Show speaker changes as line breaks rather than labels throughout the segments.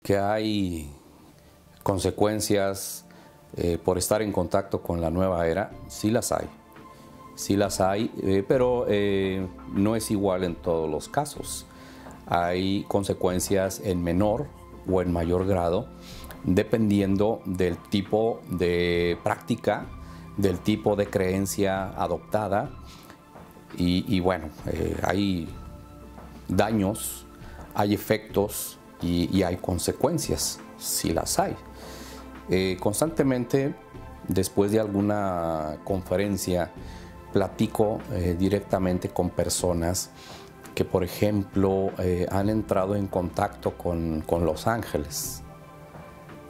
Que hay consecuencias por estar en contacto con la nueva era, sí las hay. Sí las hay, pero no es igual en todos los casos. Hay consecuencias en menor o en mayor grado, dependiendo del tipo de práctica, del tipo de creencia adoptada. Y bueno, hay daños, hay efectos y hay consecuencias, si las hay. Constantemente, después de alguna conferencia, platico directamente con personas que, por ejemplo, han entrado en contacto con los ángeles.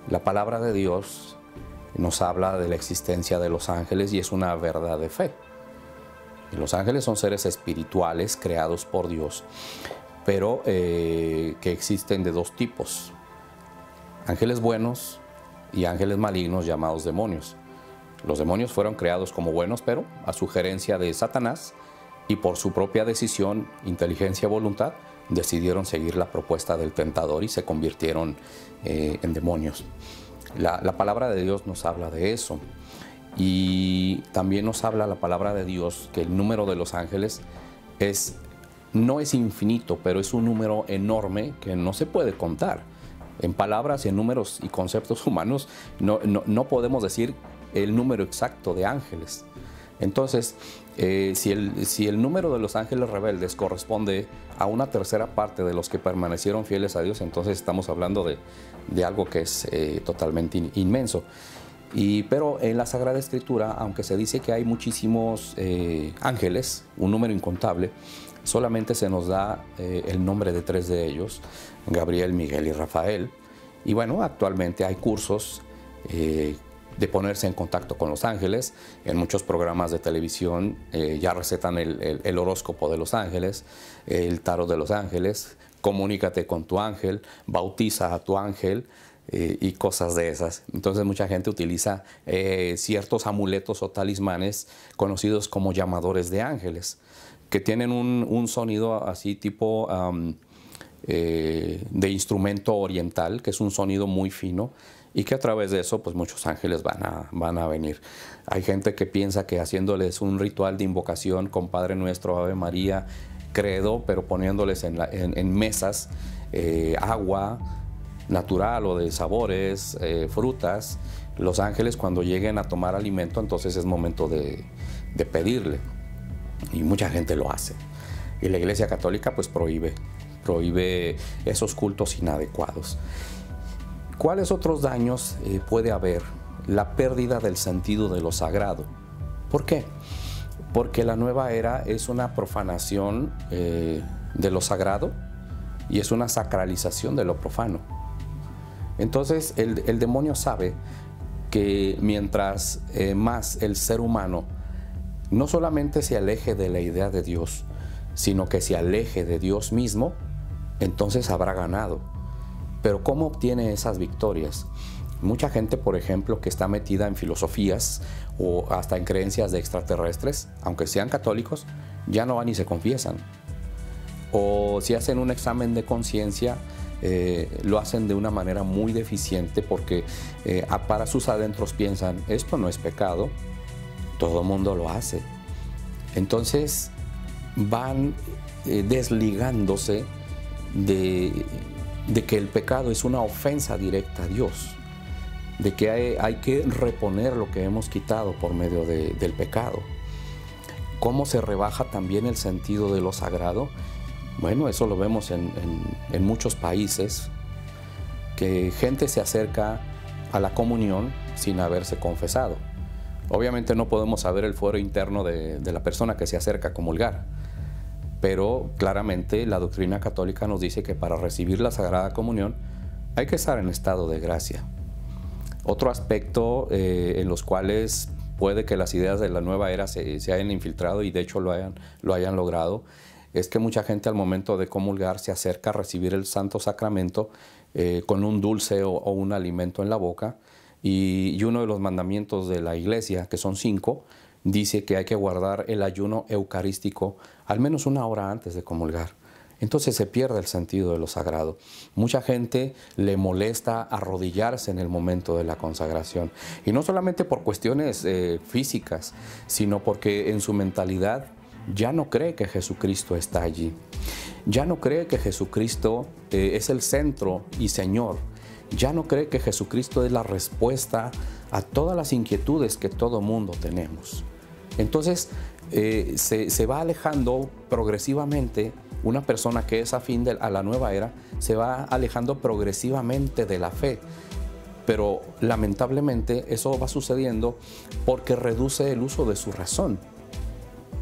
La palabra de Dios nos habla de la existencia de los ángeles y es una verdad de fe. Los ángeles son seres espirituales creados por Dios, pero que existen de dos tipos: ángeles buenos y ángeles malignos llamados demonios. Los demonios fueron creados como buenos, pero a sugerencia de Satanás y por su propia decisión, inteligencia y voluntad, decidieron seguir la propuesta del tentador y se convirtieron en demonios. La palabra de Dios nos habla de eso. Y también nos habla la palabra de Dios que el número de los ángeles no es infinito, pero es un número enorme que no se puede contar. En palabras, en números y conceptos humanos no podemos decir el número exacto de ángeles. Entonces, si el número de los ángeles rebeldes corresponde a una tercera parte de los que permanecieron fieles a Dios, entonces estamos hablando de algo que es totalmente inmenso. Pero en la Sagrada Escritura, aunque se dice que hay muchísimos ángeles, un número incontable, solamente se nos da el nombre de 3 de ellos: Gabriel, Miguel y Rafael. Y bueno, actualmente hay cursos de ponerse en contacto con los ángeles. En muchos programas de televisión ya recetan el horóscopo de los ángeles, el tarot de los ángeles, comunícate con tu ángel, bautiza a tu ángel. Y cosas de esas. Entonces mucha gente utiliza ciertos amuletos o talismanes conocidos como llamadores de ángeles, que tienen un sonido así tipo de instrumento oriental, que es un sonido muy fino y que a través de eso pues muchos ángeles van a venir. Hay gente que piensa que haciéndoles un ritual de invocación con Padre Nuestro, Ave María, Credo, pero poniéndoles en mesas agua natural o de sabores, frutas, los ángeles cuando lleguen a tomar alimento, entonces es momento de pedirle. Y mucha gente lo hace. Y la Iglesia Católica pues prohíbe esos cultos inadecuados. ¿Cuáles otros daños puede haber? La pérdida del sentido de lo sagrado. ¿Por qué? Porque la nueva era es una profanación de lo sagrado y es una sacralización de lo profano. Entonces el demonio sabe que mientras más el ser humano no solamente se aleje de la idea de Dios, sino que se aleje de Dios mismo, entonces habrá ganado. Pero ¿cómo obtiene esas victorias? Mucha gente, por ejemplo, que está metida en filosofías o hasta en creencias de extraterrestres, aunque sean católicos, ya no van y se confiesan. O si hacen un examen de conciencia, lo hacen de una manera muy deficiente porque para sus adentros piensan, esto no es pecado, todo el mundo lo hace. Entonces van desligándose de que el pecado es una ofensa directa a Dios, de que hay que reponer lo que hemos quitado por medio del pecado. ¿Cómo se rebaja también el sentido de lo sagrado? Bueno, eso lo vemos en muchos países, que gente se acerca a la comunión sin haberse confesado. Obviamente no podemos saber el fuero interno de la persona que se acerca a comulgar, pero claramente la doctrina católica nos dice que para recibir la Sagrada Comunión hay que estar en estado de gracia. Otro aspecto en los cuales puede que las ideas de la nueva era se hayan infiltrado y de hecho lo hayan logrado, es que mucha gente al momento de comulgar se acerca a recibir el Santo Sacramento con un dulce o un alimento en la boca, y uno de los mandamientos de la Iglesia, que son 5, dice que hay que guardar el ayuno eucarístico al menos 1 hora antes de comulgar. entonces se pierde el sentido de lo sagrado. Mucha gente le molesta arrodillarse en el momento de la consagración, y no solamente por cuestiones físicas, sino porque en su mentalidad ya no cree que Jesucristo está allí. Ya no cree que Jesucristo es el centro y Señor. Ya no cree que Jesucristo es la respuesta a todas las inquietudes que todo mundo tenemos. Entonces se va alejando progresivamente. Una persona que es afín a la nueva era se va alejando progresivamente de la fe. Pero lamentablemente eso va sucediendo porque reduce el uso de su razón.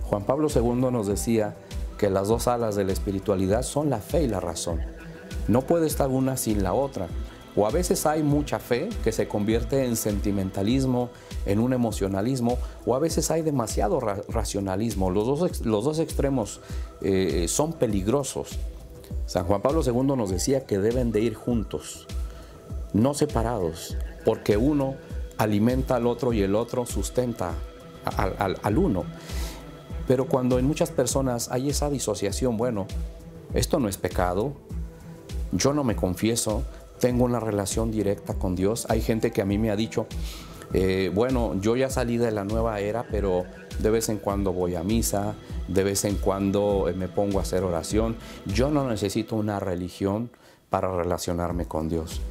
Juan Pablo II nos decía que las dos alas de la espiritualidad son la fe y la razón. No puede estar una sin la otra. O a veces hay mucha fe que se convierte en sentimentalismo, en un emocionalismo, o a veces hay demasiado racionalismo. Los dos extremos son peligrosos. San Juan Pablo II nos decía que deben de ir juntos, no separados, porque uno alimenta al otro y el otro sustenta al uno. Pero cuando en muchas personas hay esa disociación, bueno, esto no es pecado, yo no me confieso, tengo una relación directa con Dios. Hay gente que a mí me ha dicho, bueno, yo ya salí de la nueva era, pero de vez en cuando voy a misa, de vez en cuando me pongo a hacer oración. Yo no necesito una religión para relacionarme con Dios.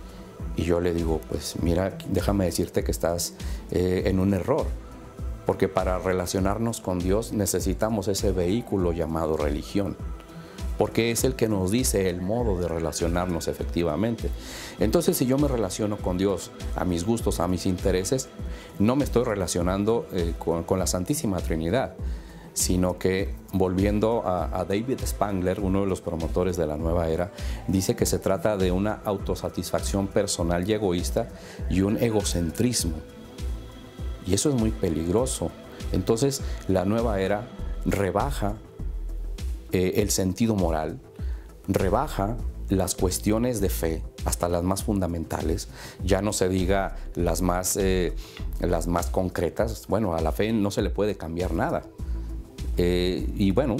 Y yo le digo, pues mira, déjame decirte que estás en un error. Porque para relacionarnos con Dios necesitamos ese vehículo llamado religión, porque es el que nos dice el modo de relacionarnos efectivamente. Entonces, si yo me relaciono con Dios a mis gustos, a mis intereses, no me estoy relacionando con la Santísima Trinidad, sino que, volviendo a David Spangler, uno de los promotores de la nueva era, dice que se trata de una autosatisfacción personal y egoísta y un egocentrismo. Y eso es muy peligroso. Entonces, la nueva era rebaja el sentido moral, rebaja las cuestiones de fe, hasta las más fundamentales. Ya no se diga las más concretas. Bueno, a la fe no se le puede cambiar nada. Y bueno,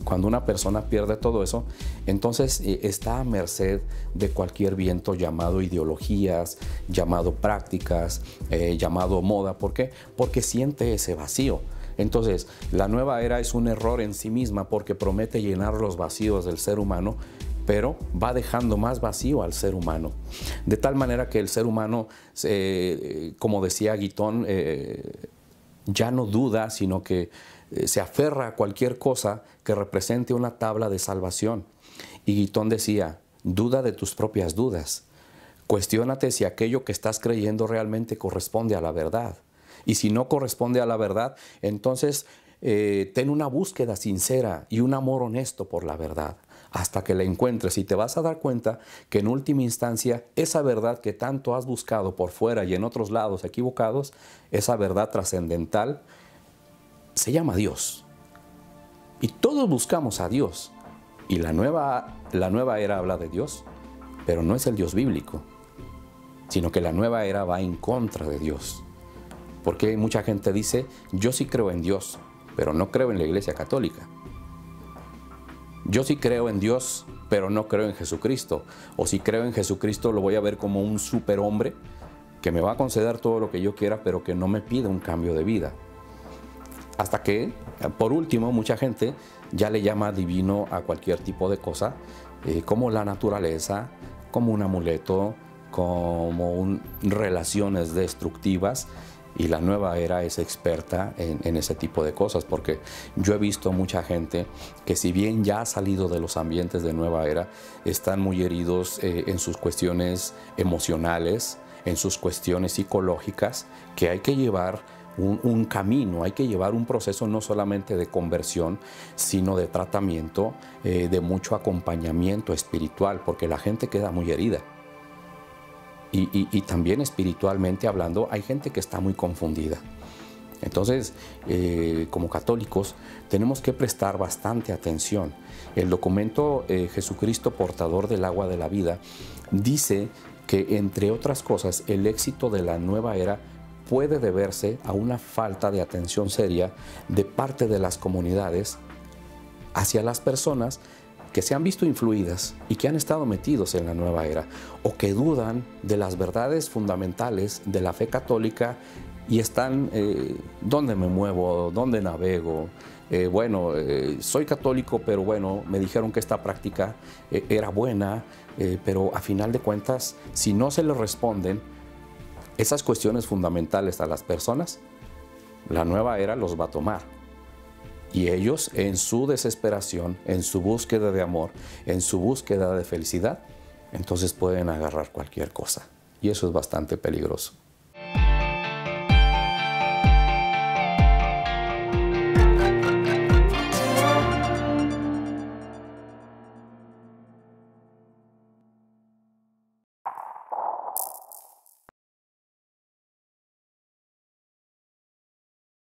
cuando una persona pierde todo eso, entonces está a merced de cualquier viento llamado ideologías, llamado prácticas, llamado moda. ¿Por qué? Porque siente ese vacío. Entonces, la nueva era es un error en sí misma porque promete llenar los vacíos del ser humano, pero va dejando más vacío al ser humano. De tal manera que el ser humano, como decía Guitón, ya no duda, sino que se aferra a cualquier cosa que represente una tabla de salvación. Y Guitón decía, duda de tus propias dudas. Cuestiónate si aquello que estás creyendo realmente corresponde a la verdad. Y si no corresponde a la verdad, entonces ten una búsqueda sincera y un amor honesto por la verdad, hasta que la encuentres, y te vas a dar cuenta que en última instancia esa verdad que tanto has buscado por fuera y en otros lados equivocados, esa verdad trascendental, se llama Dios. Y todos buscamos a Dios. Y la nueva era habla de Dios, pero no es el Dios bíblico, sino que la nueva era va en contra de Dios. Porque mucha gente dice, yo sí creo en Dios, pero no creo en la Iglesia Católica. Yo sí creo en Dios, pero no creo en Jesucristo. O si creo en Jesucristo, lo voy a ver como un superhombre que me va a conceder todo lo que yo quiera, pero que no me pide un cambio de vida. Hasta que, por último, mucha gente ya le llama divino a cualquier tipo de cosa, como la naturaleza, como un amuleto, como relaciones destructivas. Y la nueva era es experta en ese tipo de cosas, porque yo he visto mucha gente que, si bien ya ha salido de los ambientes de nueva era, están muy heridos en sus cuestiones emocionales, en sus cuestiones psicológicas, que hay que llevar un camino, hay que llevar un proceso no solamente de conversión, sino de tratamiento, de mucho acompañamiento espiritual, porque la gente queda muy herida. Y también espiritualmente hablando, hay gente que está muy confundida. Entonces, como católicos, tenemos que prestar bastante atención. El documento Jesucristo portador del agua de la vida dice que, entre otras cosas, el éxito de la nueva era puede deberse a una falta de atención seria de parte de las comunidades hacia las personas que se han visto influidas y que han estado metidos en la nueva era, o que dudan de las verdades fundamentales de la fe católica y están, ¿dónde me muevo? ¿Dónde navego? Soy católico, pero bueno, me dijeron que esta práctica era buena, pero a final de cuentas, si no se les responden esas cuestiones fundamentales a las personas, la nueva era los va a tomar. Y ellos, en su desesperación, en su búsqueda de amor, en su búsqueda de felicidad, entonces pueden agarrar cualquier cosa. Y eso es bastante peligroso.